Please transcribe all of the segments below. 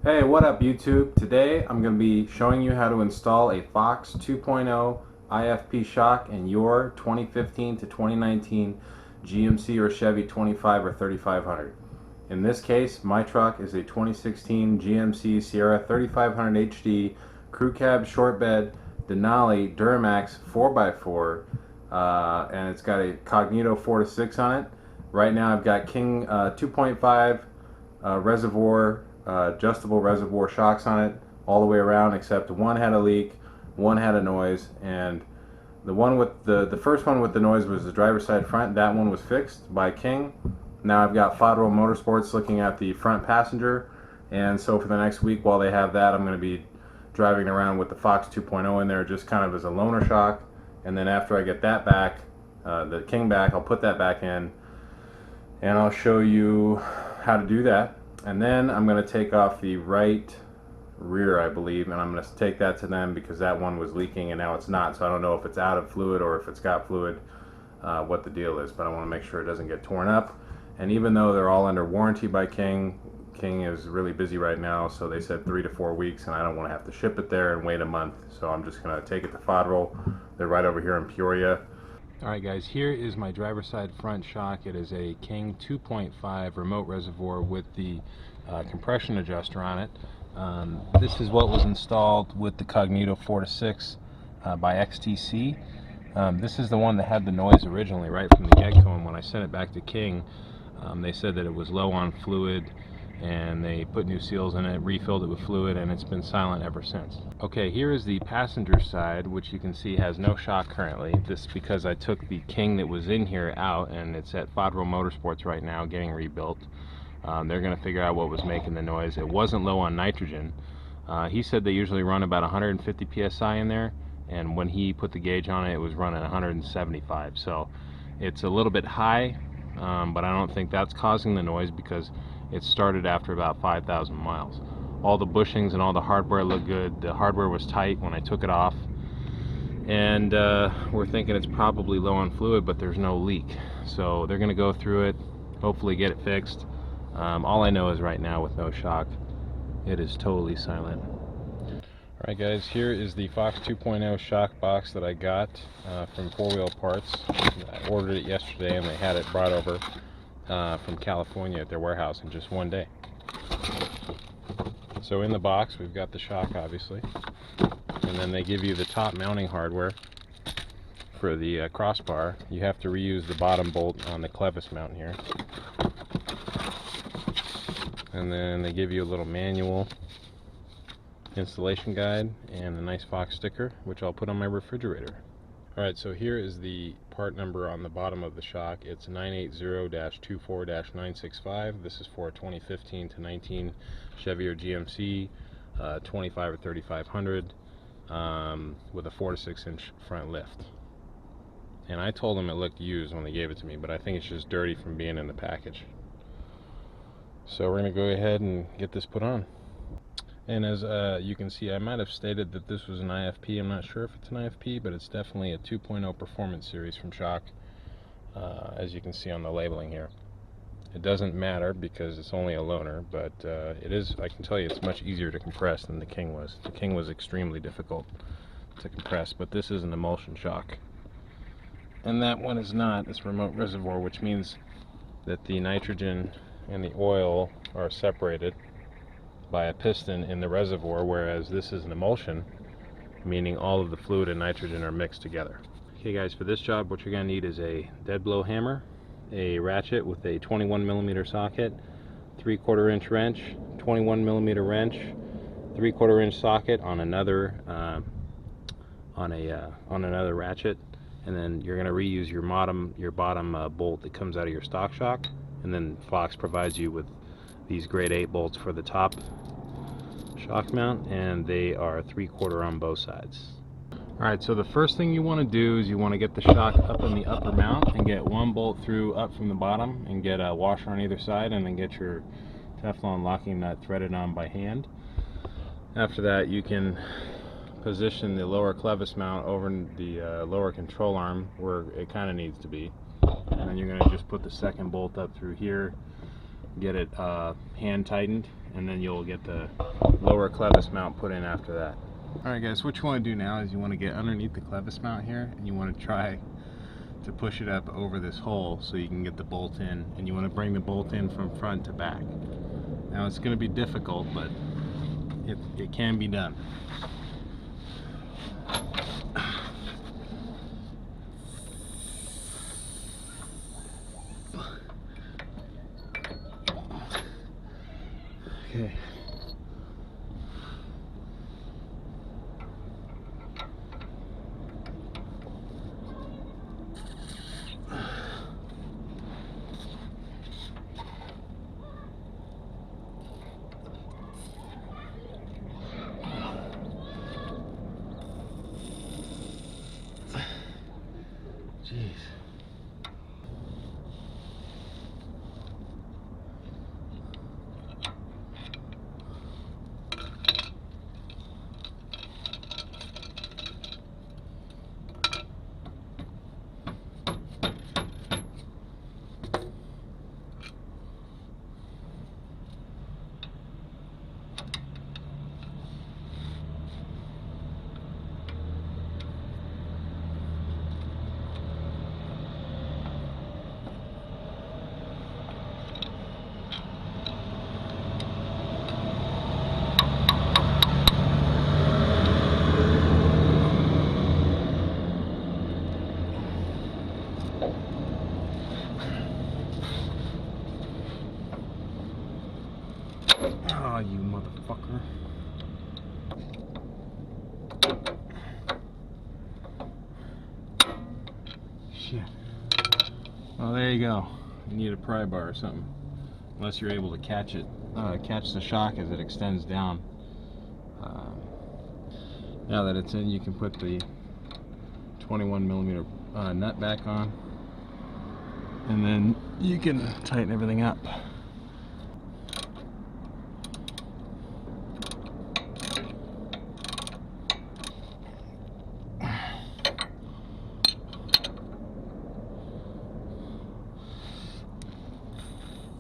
Hey, what up YouTube? Today I'm going to be showing you how to install a Fox 2.0 IFP shock in your 2015 to 2019 GMC or Chevy 25 or 3500. In this case, my truck is a 2016 GMC Sierra 3500 HD crew cab short bed Denali Duramax 4x4, and it's got a Cognito 4-6 on it. Right now I've got King 2.5 reservoir, adjustable reservoir shocks on it all the way around, except one had a leak, one had a noise, and the one with the first one with the noise was the driver's side front. That one was fixed by King. Now I've got Fodro Motorsports looking at the front passenger, and so for the next week while they have that, I'm going to be driving around with the Fox 2.0 in there just kind of as a loaner shock. And then after I get that back, the King back, I'll put that back in and I'll show you how to do that. And then I'm going to take off the right rear, I believe, and I'm going to take that to them because that one was leaking and now it's not. So I don't know if it's out of fluid or if it's got fluid, what the deal is, but I want to make sure it doesn't get torn up. And even though they're all under warranty by King is really busy right now, so they said 3 to 4 weeks, and I don't want to have to ship it there and wait a month. So I'm just going to take it to Fodro. They're right over here in Peoria. Alright guys, here is my driver's side front shock. It is a King 2.5 remote reservoir with the compression adjuster on it. This is what was installed with the Cognito 4-6 by XTC. This is the one that had the noise originally right from the get-go, and when I sent it back to King, they said that it was low on fluid, and they put new seals in it, refilled it with fluid, and it's been silent ever since. Okay, here is the passenger side, which you can see has no shock currently. This is because I took the King that was in here out, and it's at Fodro Motorsports right now getting rebuilt. They're going to figure out what was making the noise. It wasn't low on nitrogen. He said they usually run about 150 psi in there, and when he put the gauge on it, it was running 175. So it's a little bit high, but I don't think that's causing the noise because it started after about 5,000 miles. All the bushings and all the hardware look good. The hardware was tight when I took it off, and we're thinking it's probably low on fluid, but there's no leak. So they're going to go through it, hopefully get it fixed. All I know is right now with no shock, it is totally silent. Alright guys, here is the Fox 2.0 shock box that I got from 4-Wheel Parts. I ordered it yesterday and they had it brought over from California at their warehouse in just one day. So in the box we've got the shock, obviously, and then they give you the top mounting hardware for the crossbar. You have to reuse the bottom bolt on the clevis mount here, and then they give you a little manual installation guide and a nice Fox sticker, which I'll put on my refrigerator. Alright, so here is the part number on the bottom of the shock. It's 980-24-965. This is for a 2015 to 19 Chevy or GMC 25 or 3500 with a 4-6 inch front lift. And I told them it looked used when they gave it to me, but I think it's just dirty from being in the package. So we're going to go ahead and get this put on. And as you can see, I might have stated that this was an IFP. I'm not sure if it's an IFP, but it's definitely a 2.0 performance series from Shock, as you can see on the labeling here. It doesn't matter because it's only a loaner, but it is, I can tell you, it's much easier to compress than the King was. The King was extremely difficult to compress, but this is an emulsion shock. And that one is not. It's remote reservoir, which means that the nitrogen and the oil are separated by a piston in the reservoir, whereas this is an emulsion, meaning all of the fluid and nitrogen are mixed together. Okay guys, for this job what you're going to need is a dead blow hammer, a ratchet with a 21mm socket, 3/4 inch wrench, 21mm wrench, 3/4 inch socket on another another ratchet, and then you're going to reuse your bottom bolt that comes out of your stock shock, and then Fox provides you with these grade 8 bolts for the top shock mount, and they are 3/4 on both sides. Alright, so the first thing you want to do is you want to get the shock up in the upper mount and get one bolt through up from the bottom and get a washer on either side, and then get your Teflon locking nut threaded on by hand. After that, you can position the lower clevis mount over the lower control arm where it kind of needs to be, and then you're going to just put the second bolt up through here, get it hand tightened, and then you'll get the lower clevis mount put in after that. Alright guys, what you want to do now is you want to get underneath the clevis mount here, and you want to try to push it up over this hole so you can get the bolt in, and you want to bring the bolt in from front to back. Now it's going to be difficult, but it can be done. Okay. Jeez. Oh, you motherfucker. Shit. Well, there you go. You need a pry bar or something. Unless you're able to catch it, catch the shock as it extends down. Now that it's in, you can put the 21mm nut back on, and then you can tighten everything up.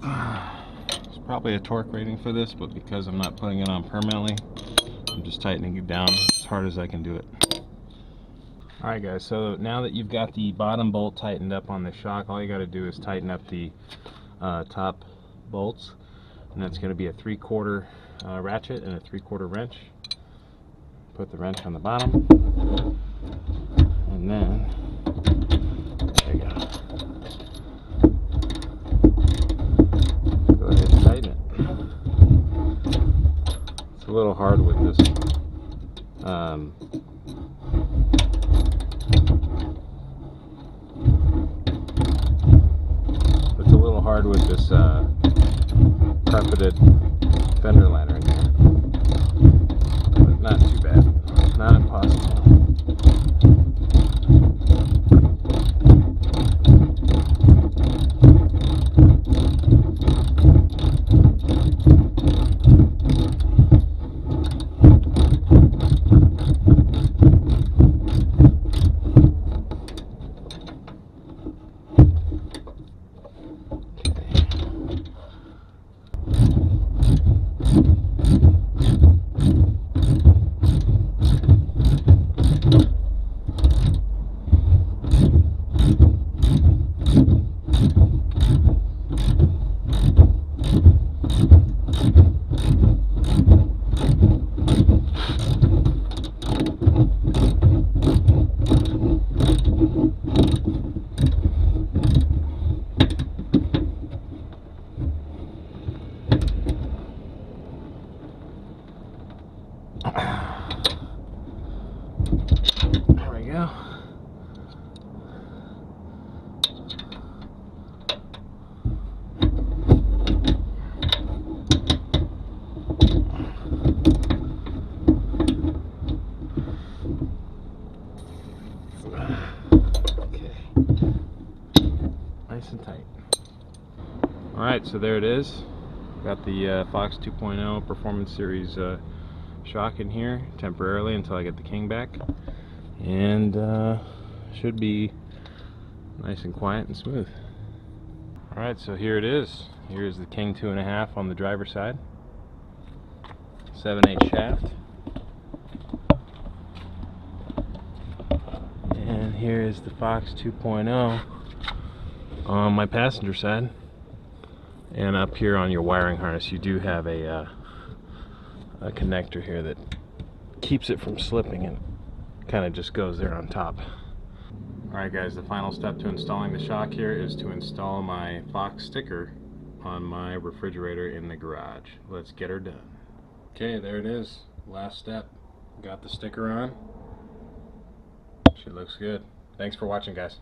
There's probably a torque rating for this, but because I'm not putting it on permanently, I'm just tightening it down as hard as I can do it. Alright guys, so now that you've got the bottom bolt tightened up on the shock, all you got to do is tighten up the top bolts, and that's going to be a 3/4 ratchet and a 3/4 wrench. Put the wrench on the bottom, and then there you go. Go ahead and tighten it. It's a little hard with this. It's a little hard with this carpeted fender liner in here, but not too bad. Not impossible. There we go. Okay. Nice and tight. Alright, so there it is. Got the Fox 2.0 Performance Series shock in here temporarily until I get the King back, and should be nice and quiet and smooth. Alright, so here it is. Here's the King 2.5 on the driver's side. 7/8 shaft. And here is the Fox 2.0 on my passenger side. And up here on your wiring harness, you do have a connector here that keeps it from slipping, and kind of just goes there on top. Alright guys, the final step to installing the shock here is to install my Fox sticker on my refrigerator in the garage. Let's get her done. Okay, there it is. Last step. Got the sticker on. She looks good. Thanks for watching, guys.